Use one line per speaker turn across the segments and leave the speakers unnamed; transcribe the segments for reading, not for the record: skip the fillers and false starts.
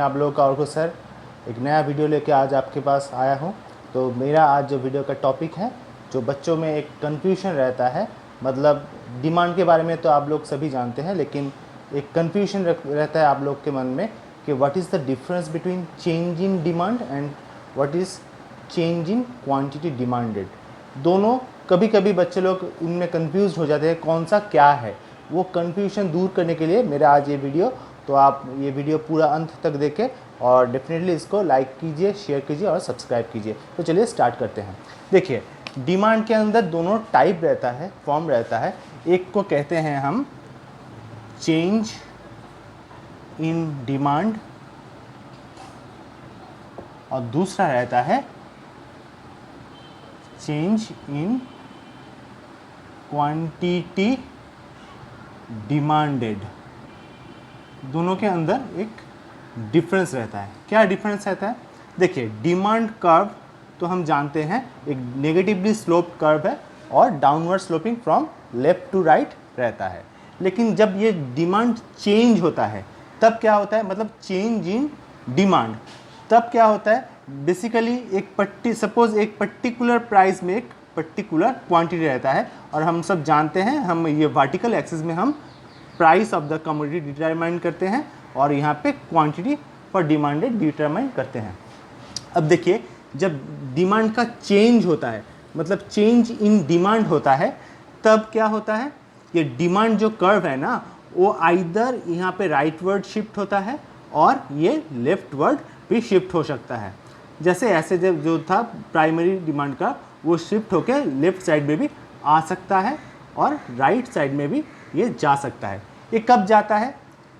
आप लोगों का और सर एक नया वीडियो लेके आज आपके पास आया हूँ। तो मेरा आज जो वीडियो का टॉपिक है, जो बच्चों में एक कन्फ्यूजन रहता है, मतलब डिमांड के बारे में तो आप लोग सभी जानते हैं, लेकिन एक कन्फ्यूजन रहता है आप लोग के मन में कि what is the difference between change in demand and what is change in quantity demanded. दोनों कभी कभी बच्चे लोग इनमें कंफ्यूज हो जाते हैं कौन सा क्या है। वो कन्फ्यूजन दूर करने के लिए मेरा आज ये वीडियो, तो आप ये वीडियो पूरा अंत तक देखें और डेफिनेटली इसको लाइक कीजिए, शेयर कीजिए और सब्सक्राइब कीजिए। तो चलिए स्टार्ट करते हैं। देखिए, डिमांड के अंदर दोनों टाइप रहता है, फॉर्म रहता है। एक को कहते हैं हम चेंज इन डिमांड और दूसरा रहता है चेंज इन क्वांटिटी डिमांडेड। दोनों के अंदर एक डिफरेंस रहता है। क्या डिफरेंस रहता है? देखिए, डिमांड कर्व तो हम जानते हैं एक नेगेटिवली स्लोप कर्व है और downward sloping from left to right रहता है। लेकिन जब ये डिमांड चेंज होता है तब क्या होता है, मतलब चेंज इन डिमांड, तब क्या होता है, बेसिकली सपोज एक पर्टिकुलर प्राइस में एक पर्टिकुलर क्वांटिटी रहता है और हम सब जानते हैं, हम ये वर्टिकल एक्सिस में हम price of the commodity determine करते हैं और यहाँ पे क्वांटिटी फॉर डिमांडेड डिटरमाइन करते हैं। अब देखिए, जब डिमांड का चेंज होता है, मतलब चेंज इन डिमांड होता है, तब क्या होता है, ये डिमांड जो कर्व है ना, वो आइदर यहाँ पे राइटवर्ड शिफ्ट होता है और ये लेफ्टवर्ड भी शिफ्ट हो सकता है। जैसे ऐसे जब जो था प्राइमरी डिमांड का, वो शिफ्ट होकर लेफ्ट साइड में भी आ सकता है और राइट साइड में भी ये जा सकता है। ये कब जाता है?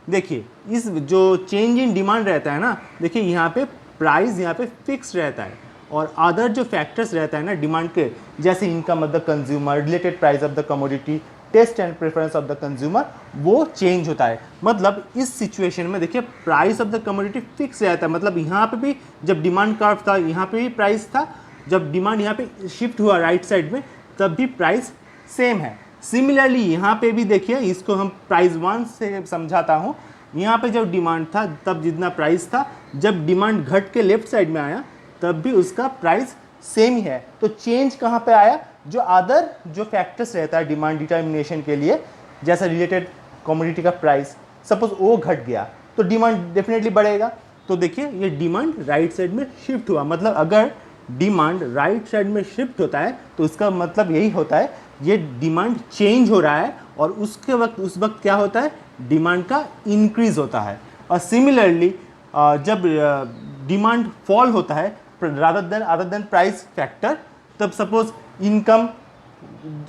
देखिए, इस जो चेंज इन डिमांड रहता है ना, देखिए यहाँ पे प्राइस यहाँ पे फिक्स रहता है और अदर जो फैक्टर्स रहता है ना डिमांड के, जैसे income of the consumer, related price of the commodity, taste and preference of the consumer, वो चेंज होता है। मतलब इस सिचुएशन में देखिए, price of the commodity fix रहता है। मतलब यहाँ पे भी जब डिमांड कर्व था, यहाँ पे भी प्राइस था, जब डिमांड यहाँ पे शिफ्ट हुआ राइट साइड में, तब भी प्राइस सेम है। सिमिलरली यहाँ पे भी देखिए, इसको हम प्राइस 1 से समझाता हूँ। यहाँ पे जब डिमांड था तब जितना प्राइस था, जब डिमांड घट के लेफ्ट साइड में आया तब भी उसका प्राइस सेम ही है। तो चेंज कहाँ पे आया? जो अदर जो फैक्टर्स रहता है डिमांड डिटर्मिनेशन के लिए, जैसा रिलेटेड कमोडिटी का प्राइस, सपोज वो घट गया तो डिमांड डेफिनेटली बढ़ेगा। तो देखिए, ये डिमांड राइट साइड में शिफ्ट हुआ। मतलब अगर डिमांड राइट साइड में शिफ्ट होता है तो उसका मतलब यही होता है, ये डिमांड चेंज हो रहा है और उस वक्त क्या होता है, डिमांड का इंक्रीज होता है। और सिमिलरली जब डिमांड फॉल होता है अदर देन प्राइस फैक्टर, तब सपोज इनकम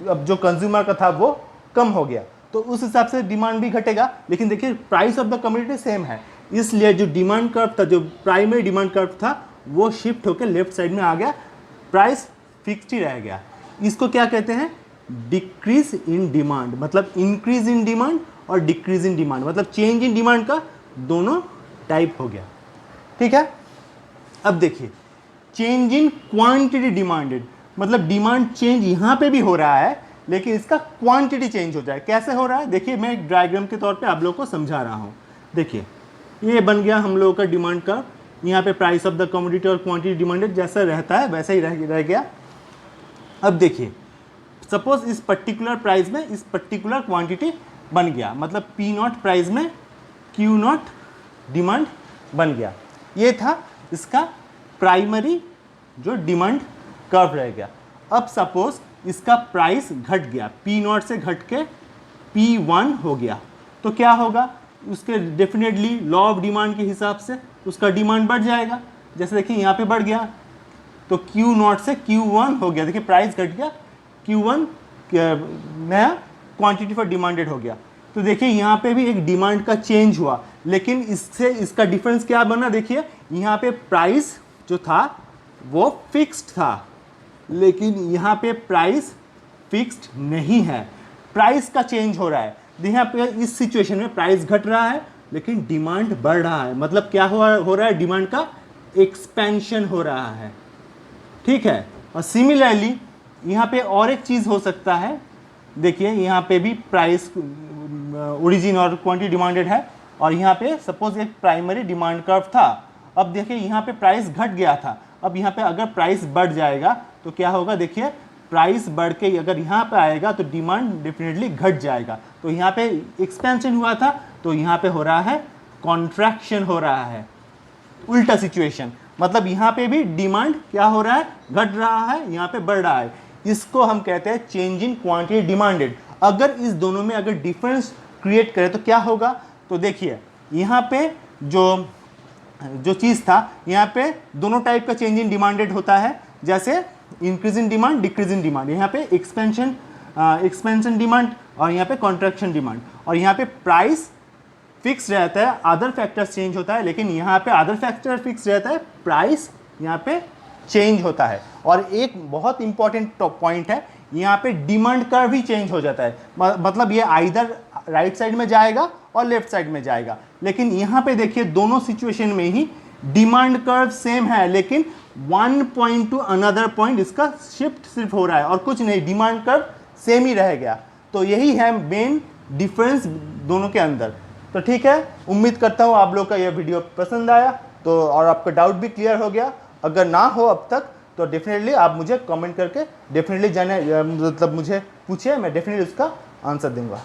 अब जो कंज्यूमर का था वो कम हो गया, तो उस हिसाब से डिमांड भी घटेगा। लेकिन देखिए, price of the commodity same है, इसलिए जो डिमांड कर्व था, जो प्राइमरी डिमांड कर्व था, वो शिफ्ट होकर लेफ्ट साइड में आ गया, प्राइस फिक्स्ड ही रह गया। इसको क्या कहते हैं? Decrease in demand. मतलब इंक्रीज इन डिमांड और डिक्रीज इन डिमांड, मतलब चेंज इन डिमांड का दोनों टाइप हो गया। ठीक है। अब देखिए, चेंज इन क्वांटिटी डिमांडेड, मतलब डिमांड चेंज यहाँ पे भी हो रहा है लेकिन इसका क्वांटिटी चेंज हो जाए। कैसे हो रहा है? देखिए, मैं एक डायग्राम के तौर पे आप लोगों को समझा रहा हूँ। देखिए, ये बन गया हम लोगों का डिमांड का, यहाँ पे प्राइस ऑफ द कमोडिटी और क्वांटिटी डिमांडेड जैसा रहता है वैसा ही रह गया। अब देखिए, सपोज इस पर्टिकुलर प्राइस में इस पर्टिकुलर क्वांटिटी बन गया, मतलब P0 प्राइस में Q0 डिमांड बन गया। ये था इसका प्राइमरी जो डिमांड कर्व रह गया। अब सपोज इसका प्राइस घट गया, P0 से घट के P1 हो गया, तो क्या होगा, उसके डेफिनेटली लॉ ऑफ डिमांड के हिसाब से उसका डिमांड बढ़ जाएगा। जैसे देखिए, यहाँ पे बढ़ गया तो Q0 से Q1 हो गया। देखिए, प्राइस घट गया, Q1 नया क्वांटिटी फॉर डिमांडेड हो गया। तो देखिए, यहाँ पे भी एक डिमांड का चेंज हुआ, लेकिन इससे इसका डिफरेंस क्या बना? देखिए, यहाँ पे प्राइस जो था वो फिक्स्ड था, लेकिन यहाँ पे प्राइस फिक्स्ड नहीं है, प्राइस का चेंज हो रहा है। यहाँ पे इस सिचुएशन में प्राइस घट रहा है लेकिन डिमांड बढ़ रहा है। मतलब क्या हो रहा है, डिमांड का एक्सपेंशन हो रहा है। ठीक है। और सिमिलरली यहाँ पे और एक चीज़ हो सकता है, देखिए यहाँ पे भी प्राइस ओरिजिन और क्वांटिटी डिमांडेड है और यहाँ पे सपोज एक प्राइमरी डिमांड कर्व था। अब देखिए यहाँ पे प्राइस घट गया था, अब यहाँ पे अगर प्राइस बढ़ जाएगा तो क्या होगा, देखिए प्राइस बढ़ के अगर यहाँ पे आएगा तो डिमांड डेफिनेटली घट जाएगा। तो यहाँ पे एक्सपेंशन हुआ था तो यहाँ पे हो रहा है कॉन्ट्रैक्शन हो रहा है, उल्टा सिचुएशन। मतलब यहाँ पे भी डिमांड क्या हो रहा है, घट रहा है, यहाँ पे बढ़ रहा है। इसको हम कहते हैं चेंज इन क्वांटिटी डिमांडेड। अगर इस दोनों में अगर डिफरेंस क्रिएट करें तो क्या होगा, तो देखिए यहाँ पे जो चीज़ था, यहाँ पे दोनों टाइप का चेंज इन डिमांडेड होता है, जैसे increase in demand, decrease in demand. यहाँ पे एक्सपेंशन डिमांड और यहाँ पे कॉन्ट्रैक्शन डिमांड। और यहाँ पे प्राइस फिक्स रहता है, अदर फैक्टर्स चेंज होता है, लेकिन यहाँ पे अदर फैक्टर फिक्स रहता है, प्राइस यहाँ पे चेंज होता है। और एक बहुत इंपॉर्टेंट पॉइंट है, यहाँ पे डिमांड कर्व भी चेंज हो जाता है। मतलब ये आइदर राइट साइड में जाएगा और लेफ्ट साइड में जाएगा। लेकिन यहाँ पे देखिए दोनों सिचुएशन में ही डिमांड कर्व सेम है, लेकिन one point two another point इसका शिफ्ट सिर्फ हो रहा है और कुछ नहीं, डिमांड कर्व सेम ही रह गया। तो यही है मेन डिफरेंस दोनों के अंदर। तो ठीक है, उम्मीद करता हूँ आप लोग का यह वीडियो पसंद आया तो, और आपका डाउट भी क्लियर हो गया। अगर ना हो अब तक तो डेफिनेटली आप मुझे कमेंट करके डेफिनेटली मतलब मुझे पूछिए, मैं डेफिनेटली उसका आंसर दूंगा।